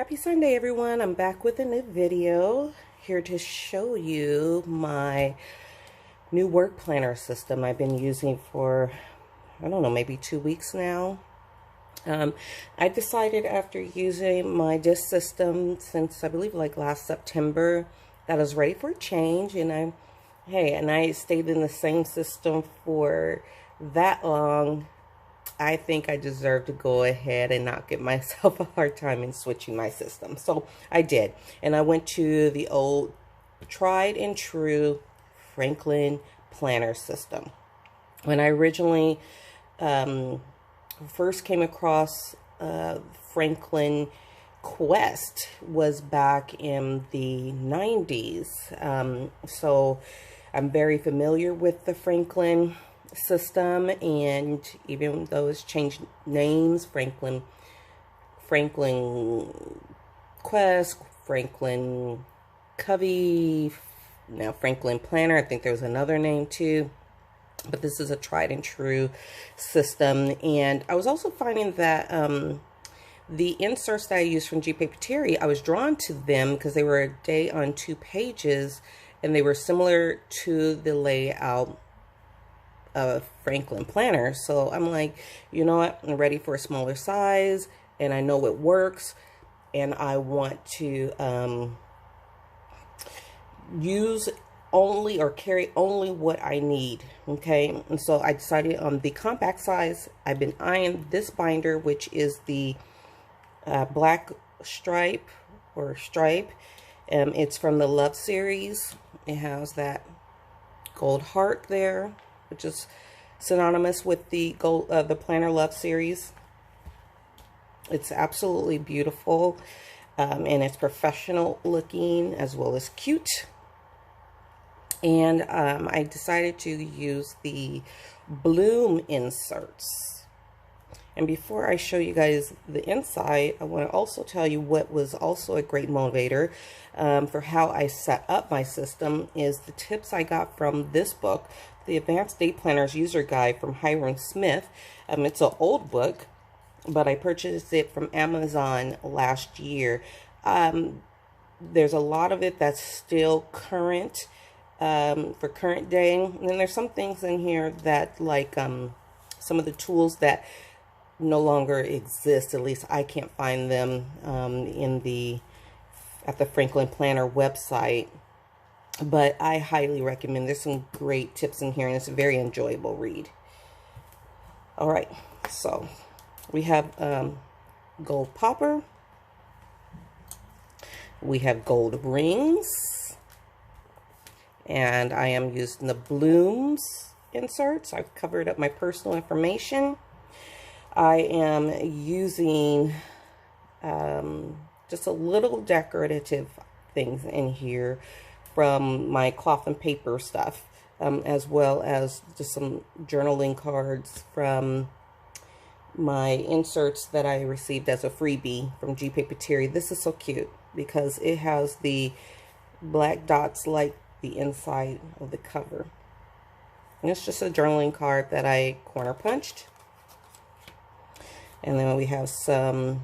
Happy Sunday, everyone. I'm back with a new video here to show you my new work planner system I've been using for, I don't know, maybe 2 weeks now. I decided after using my disc system since I believe like last September that I was ready for a change, and I stayed in the same system for that long. I think I deserve to go ahead and not give myself a hard time in switching my system. So I did. And I went to the old tried and true Franklin planner system. When I originally first came across Franklin Quest was back in the 90s. So I'm very familiar with the Franklin system, and even though it's changed names, Franklin Quest, Franklin Covey, now Franklin Planner, I think there was another name too, but this is a tried and true system. And I was also finding that the inserts that I used from G Papeterie, I was drawn to them because they were a day on 2 pages and they were similar to the layout of Franklin Planner. So I'm like, you know what, I'm ready for a smaller size and I know it works, and I want to use only or carry only what I need. Okay, and so I decided on the compact size. I've been eyeing this binder, which is the black stripe or stripe. It's from the Love series. It has that gold heart there, which is synonymous with the gold, the Planner Love series. It's absolutely beautiful, and it's professional looking as well as cute. And I decided to use the Bloom inserts. And before I show you guys the inside, I want to also tell you what was also a great motivator for how I set up my system is the tips I got from this book, The Advanced Day Planners User Guide from Hyrum Smith. It's an old book, but I purchased it from Amazon last year. There's a lot of it that's still current for current day. And then there's some things in here that, like some of the tools that no longer exist. At least I can't find them at the Franklin Planner website. But I highly recommend. There's some great tips in here, and it's a very enjoyable read. All right, so we have gold popper. We have gold rings. And I am using the Blooms inserts. I've covered up my personal information. I am using just a little decorative things in here from my cloth and paper stuff, as well as just some journaling cards from my inserts that I received as a freebie from G Papeterie. This is so cute because it has the black dots like the inside of the cover. And it's just a journaling card that I corner punched. And then we have some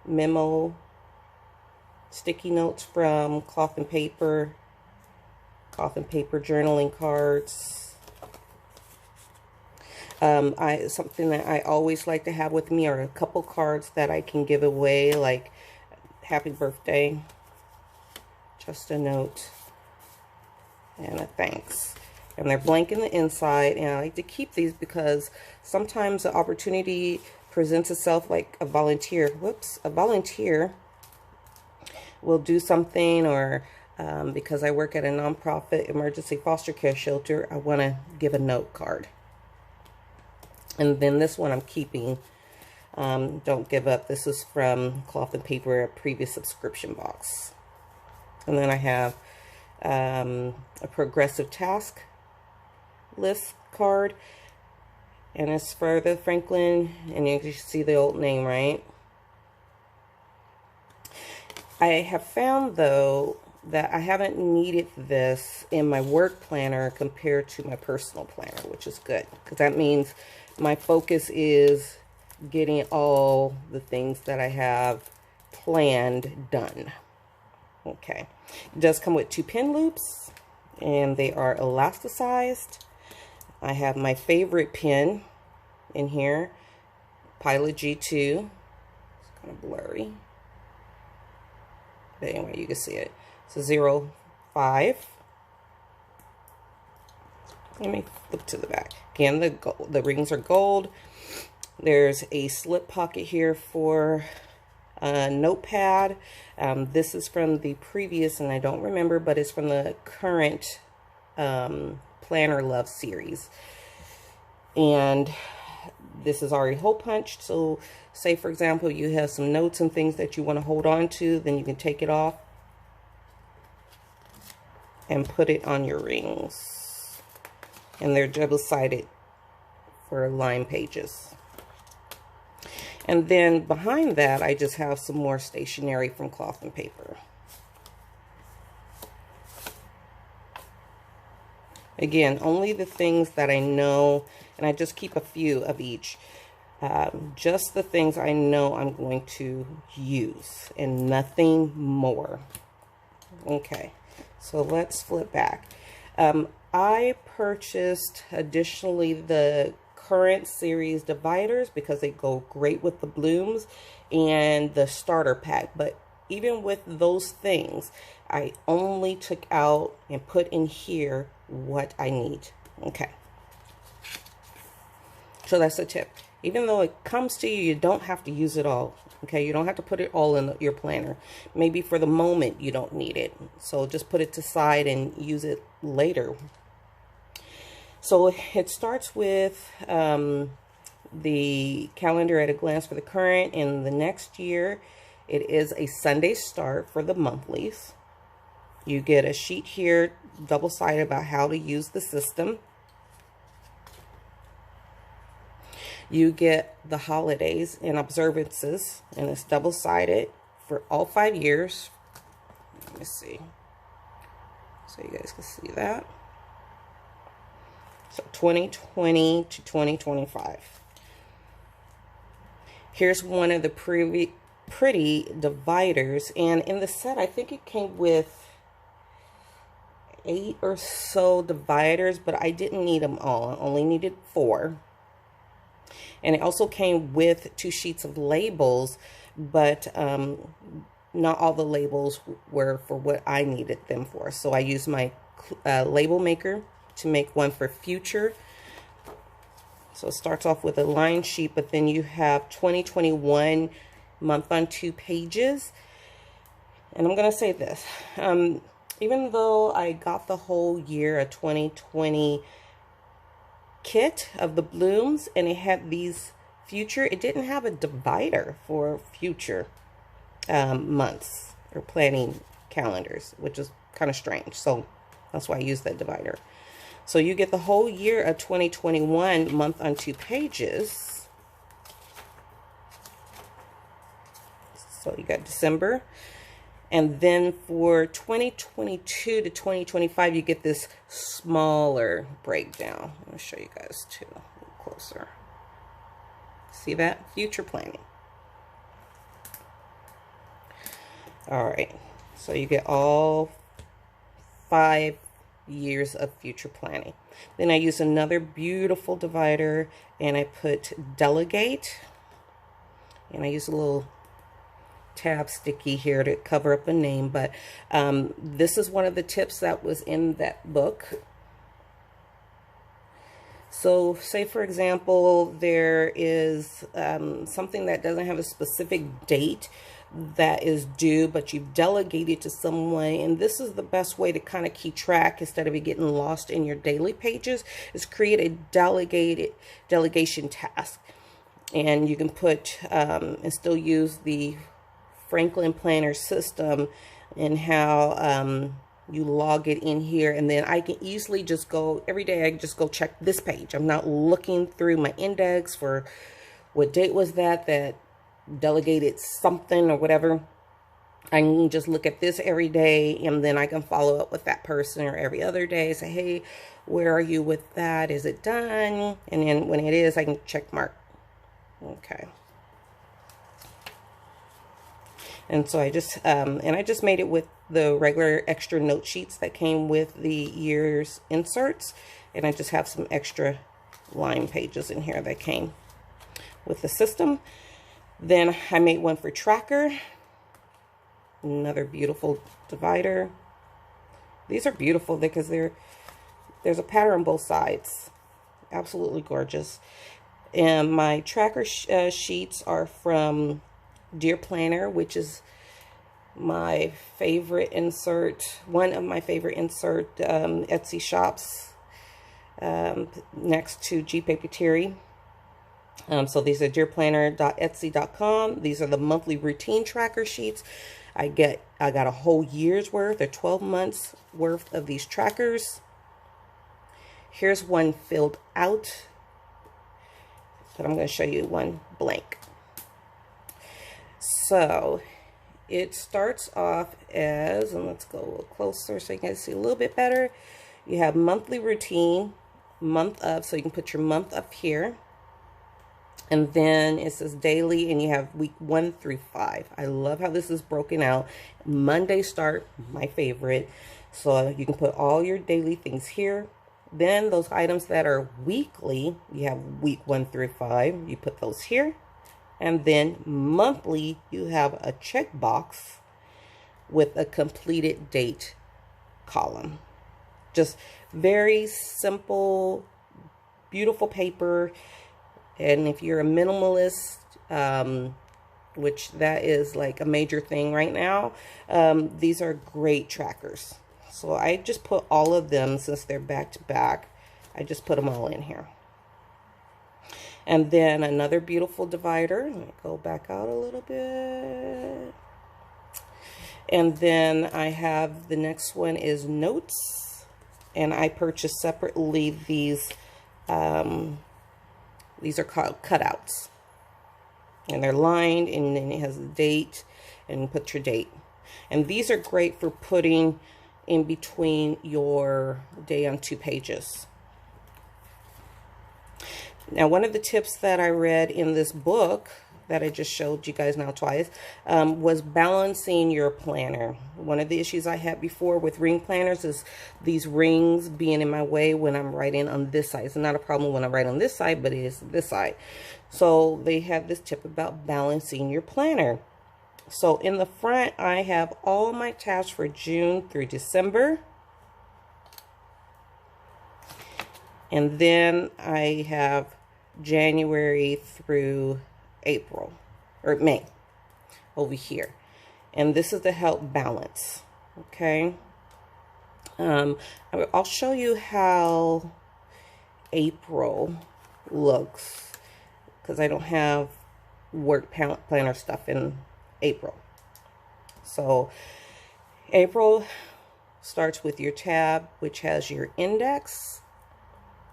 memo sticky notes from cloth and paper journaling cards. Something that I always like to have with me are a couple cards that I can give away, like happy birthday, just a note, and a thanks. And they're blank in the inside, and I like to keep these because sometimes the opportunity presents itself, like a volunteer will do something, or because I work at a nonprofit emergency foster care shelter, I want to give a note card. And then this one I'm keeping. Don't give up. This is from Cloth and Paper, a previous subscription box. And then I have a progressive task list card, and it's for the Franklin, and you can see the old name, right? I have found, though, that I haven't needed this in my work planner compared to my personal planner, which is good, because that means my focus is getting all the things that I have planned done. Okay, it does come with 2 pin loops, and they are elasticized. I have my favorite pin in here, Pilot G2. It's kind of blurry, but anyway, you can see it. It's a 05. Let me flip to the back. Again, the rings are gold. There's a slip pocket here for a notepad. This is from the previous, and I don't remember, but it's from the current Planner Love series. And this is already hole punched. So say, for example, you have some notes and things that you want to hold on to, then you can take it off and put it on your rings. And they're double-sided for line pages. And then behind that, I just have some more stationery from Cloth and Paper. Again, only the things that I know, and I just keep a few of each. Just the things I know I'm going to use, and nothing more. Okay, so let's flip back. I purchased additionally the current series dividers because they go great with the blooms and the starter pack. But even with those things, I only took out and put in here what I need. Okay. So that's a tip. Even though it comes to you, you don't have to use it all. Okay, you don't have to put it all in your planner. Maybe for the moment you don't need it. So just put it to side and use it later. So it starts with the calendar at a glance for the current and the next year. It is a Sunday start for the monthlies. You get a sheet here, double-sided, about how to use the system. You get the holidays and observances, and it's double-sided for all 5 years. Let me see, so you guys can see that. So 2020 to 2025. Here's one of the pretty dividers, and in the set, I think it came with 8 or so dividers, but I didn't need them all. I only needed 4. And it also came with 2 sheets of labels, but not all the labels were for what I needed them for. So I used my label maker to make one for future. So it starts off with a line sheet, but then you have 2021 month on 2 pages. And I'm going to say this. Even though I got the whole year of 2020 kit of the blooms and it had these future, it didn't have a divider for future months or planning calendars, which is kind of strange. So that's why I use that divider. So you get the whole year of 2021 month on 2 pages. So you got December. And then for 2022 to 2025, you get this smaller breakdown. Let me show you guys too, a little closer. See that? Future planning. All right. So you get all 5 years of future planning. Then I use another beautiful divider and I put delegate. And I use a little tab sticky here to cover up a name, but this is one of the tips that was in that book. So say, for example, there is something that doesn't have a specific date that is due, but you've delegated to someone, and this is the best way to kind of keep track instead of it getting lost in your daily pages, is create a delegation task. And you can put and still use the Franklin Planner system and how you log it in here, and then I can easily just go every day. I can just go check this page. I'm not looking through my index for what date was that delegated something or whatever. I can just look at this every day, and then I can follow up with that person or every other day. Say, hey, where are you with that? Is it done? And then when it is, I can check mark. Okay. And so I just made it with the regular extra note sheets that came with the year's inserts. And I just have some extra line pages in here that came with the system. Then I made one for tracker. Another beautiful divider. These are beautiful because there's a pattern on both sides. Absolutely gorgeous. And my tracker sheets are from Dear Planner, which is my favorite insert, one of my favorite insert Etsy shops, next to G Papeterie. So these are dearplanner.etsy.com. These are the monthly routine tracker sheets. I got a whole year's worth or 12 months worth of these trackers. Here's one filled out, but I'm going to show you one blank. So it starts off as, and let's go a little closer so you can see a little bit better. You have monthly routine, month of, so you can put your month up here. And then it says daily, and you have week 1 through 5. I love how this is broken out. Monday start, my favorite. So you can put all your daily things here. Then those items that are weekly, you have week 1 through 5. You put those here. And then monthly, you have a checkbox with a completed date column. Just very simple, beautiful paper. And if you're a minimalist, which that is like a major thing right now, these are great trackers. So I just put all of them, since they're back to back, I just put them all in here. And then another beautiful divider. Let me go back out a little bit. And then I have, the next one is notes. And I purchased separately these are called cutouts, and they're lined, and then it has a date, and you put your date. And these are great for putting in between your day on 2 pages. Now, one of the tips that I read in this book that I just showed you guys now twice was balancing your planner. One of the issues I had before with ring planners is these rings being in my way when I'm writing on this side. It's not a problem when I write on this side, but it is this side. So they have this tip about balancing your planner. So in the front, I have all my tabs for June through December. And then I have January through April or May over here. And this is to help balance. Okay. I'll show you how April looks, because I don't have work planner stuff in April. So April starts with your tab, which has your index.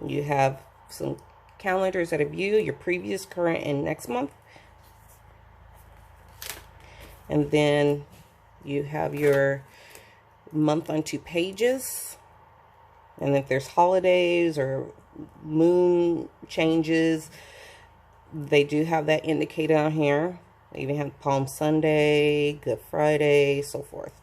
You have some calendars that have your previous, current, and next month. And then you have your month on 2 pages. And if there's holidays or moon changes, they do have that indicated on here. They even have Palm Sunday, Good Friday, so forth.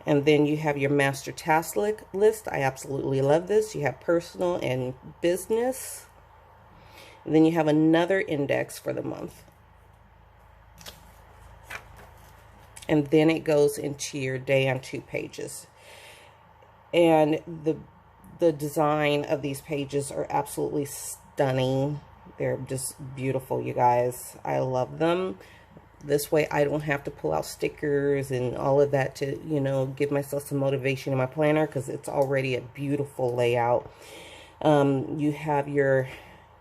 And then you have your master task list. I absolutely love this. You have personal and business. And then you have another index for the month. And then it goes into your day on 2 pages. And the design of these pages are absolutely stunning. They're just beautiful, you guys. I love them. This way I don't have to pull out stickers and all of that to, you know, give myself some motivation in my planner, because it's already a beautiful layout. You have your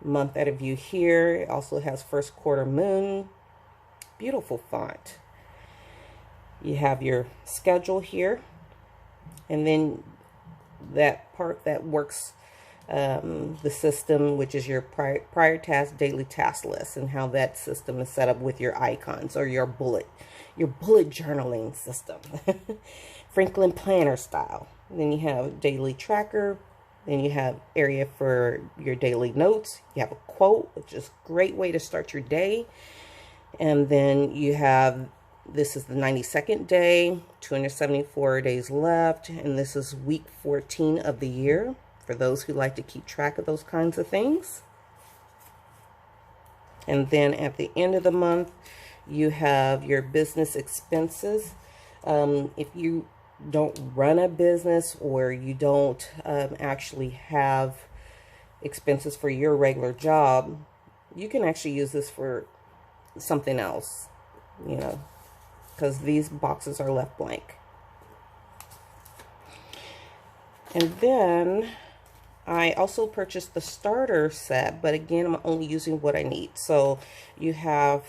month at a view here. It also has first quarter moon. Beautiful font. You have your schedule here. And then that part that works the system, which is your prior task, daily task list, and how that system is set up with your icons or your bullet journaling system. Franklin Planner style. And then you have daily tracker, Then you have area for your daily notes. You have a quote, which is a great way to start your day. And then you have, this is the 92nd day, 274 days left. And this is week 14 of the year for those who like to keep track of those kinds of things. And then at the end of the month, you have your business expenses. If you don't run a business, or you don't actually have expenses for your regular job, you can actually use this for something else, you know, because these boxes are left blank. And then I also purchased the starter set, but again, I'm only using what I need. So you have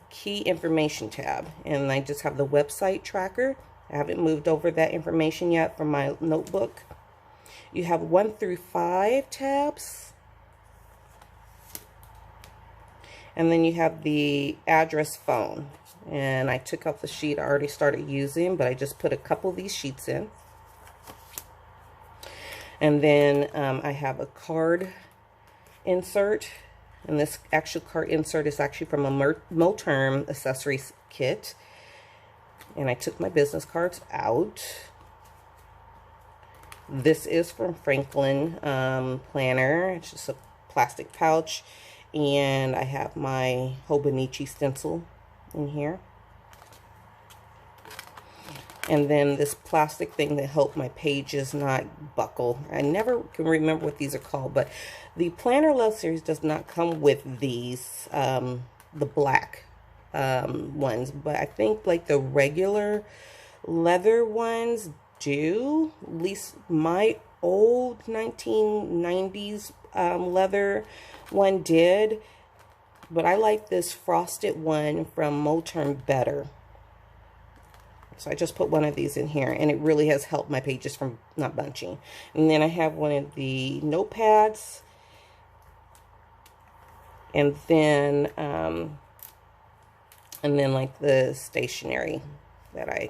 key information tab, and I just have the website tracker. I haven't moved over that information yet from my notebook. You have 1 through 5 tabs. And then you have the address phone. And I took out the sheet I already started using, but I just put a couple of these sheets in. And then I have a card insert. And this actual card insert is actually from a Moterm accessories kit. And I took my business cards out. This is from Franklin Planner. It's just a plastic pouch. And I have my Hobonichi stencil in here. And then this plastic thing that helped my pages not buckle. I never can remember what these are called, but the Planner Love series does not come with these, the black ones, but I think like the regular leather ones do. At least my old 1990s leather one did, but I like this frosted one from Moterm better. So I just put one of these in here, and it really has helped my pages from not bunching. And then I have one of the notepads, and then like the stationery that I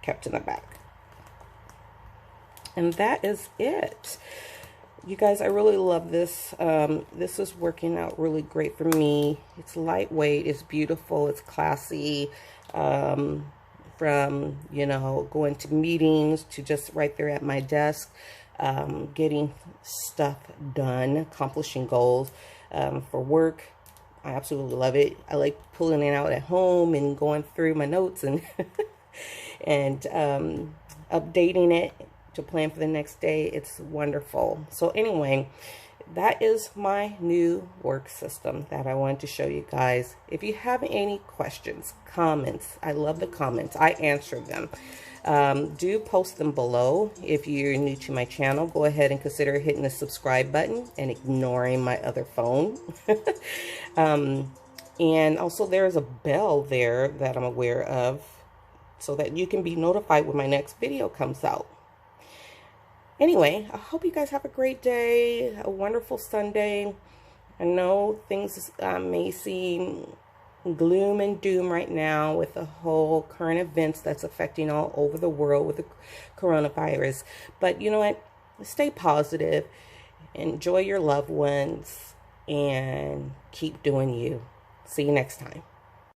kept in the back. And that is it. You guys, I really love this. This is working out really great for me. It's lightweight, it's beautiful, it's classy. From, you know, going to meetings to just right there at my desk, getting stuff done, accomplishing goals for work. I absolutely love it. I like pulling it out at home and going through my notes and and updating it to plan for the next day. It's wonderful. So anyway, that is my new work system that I wanted to show you guys. If you have any questions, comments, I love the comments. I answer them. Do post them below. If you're new to my channel, go ahead and consider hitting the subscribe button and ignoring my other phone. And also there's a bell there that I'm aware of, so that you can be notified when my next video comes out. Anyway, I hope you guys have a great day, a wonderful Sunday. I know things may seem gloom and doom right now with the whole current events that's affecting all over the world with the coronavirus. But you know what? Stay positive, enjoy your loved ones, and keep doing you. See you next time.